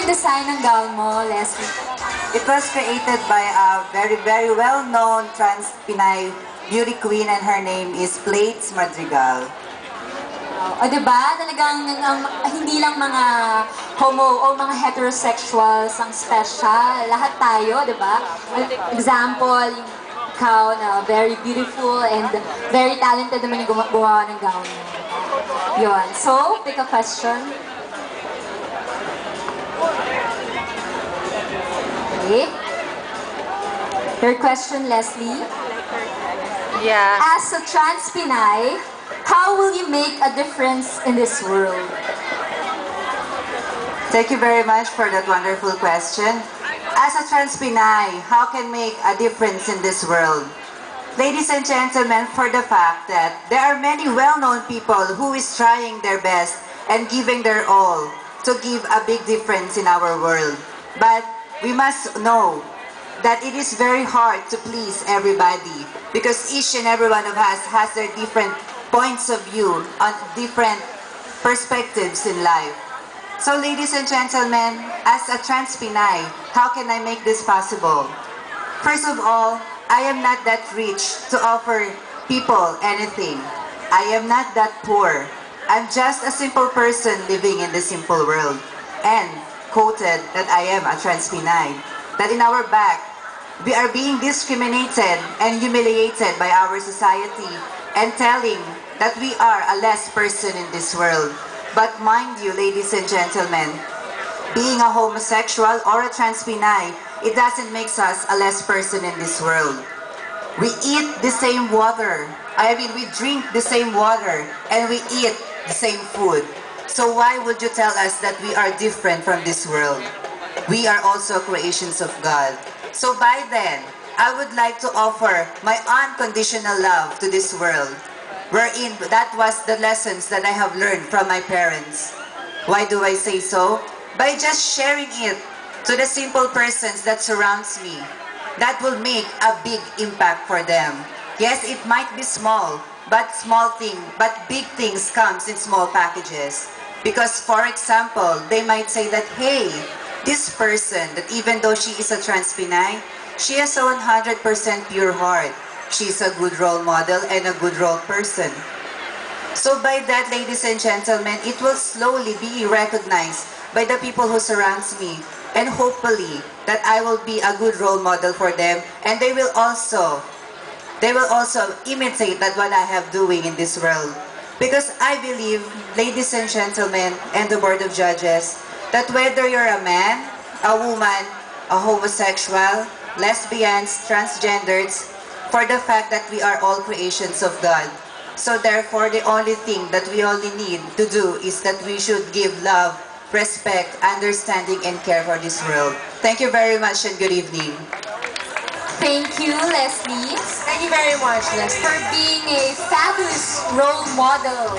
nag-design ng gown mo, Leslie? It was created by a very well-known trans Pinay beauty queen, and her name is Plates Madrigal. O diba, talagang hindi lang mga homo o mga heterosexuals ang special. Lahat tayo, diba? Example, ikaw na very beautiful and very talented naman yung gumawa ng gown mo. Yun. So, pick a question. Okay. Third question, Leslie. Yeah. As a trans Pinay, how will you make a difference in this world? Thank you very much for that wonderful question. As a trans Pinay, how can make a difference in this world? Ladies and gentlemen, for the fact that there are many well-known people who is trying their best and giving their all to give a big difference in our world. But we must know that it is very hard to please everybody because each and every one of us has their different points of view on different perspectives in life. So ladies and gentlemen, as a trans Pinay, how can I make this possible? First of all, I am not that rich to offer people anything. I am not that poor. I'm just a simple person living in the simple world. And quoted that I am a trans Pinay. That in our back, we are being discriminated and humiliated by our society and telling that we are a less person in this world. But mind you, ladies and gentlemen, being a homosexual or a trans Pinay, it doesn't make us a less person in this world. We eat the same water. We drink the same water and we eat the same food. So why would you tell us that we are different from this world? We are also creations of God. So by then, I would like to offer my unconditional love to this world, wherein that was the lessons that I have learned from my parents. Why do I say so? By just sharing it to the simple persons that surrounds me. That will make a big impact for them. Yes, it might be small, but big things comes in small packages. Because for example, they might say that, hey, this person, that even though she is a trans Pinay, she has a 100% pure heart. She's a good role model and a good role person. So by that, ladies and gentlemen, it will slowly be recognized by the people who surrounds me. And hopefully, that I will be a good role model for them. And they will also imitate that what I have doing in this world. Because I believe, ladies and gentlemen, and the board of judges, that whether you're a man, a woman, a homosexual, lesbians, transgenders, for the fact that we are all creations of God. So therefore, the only thing that we only need to do is that we should give love, respect, understanding, and care for this world. Thank you very much and good evening. Thank you, Leslie, Thank you very much, Leslie. for being a fabulous role model.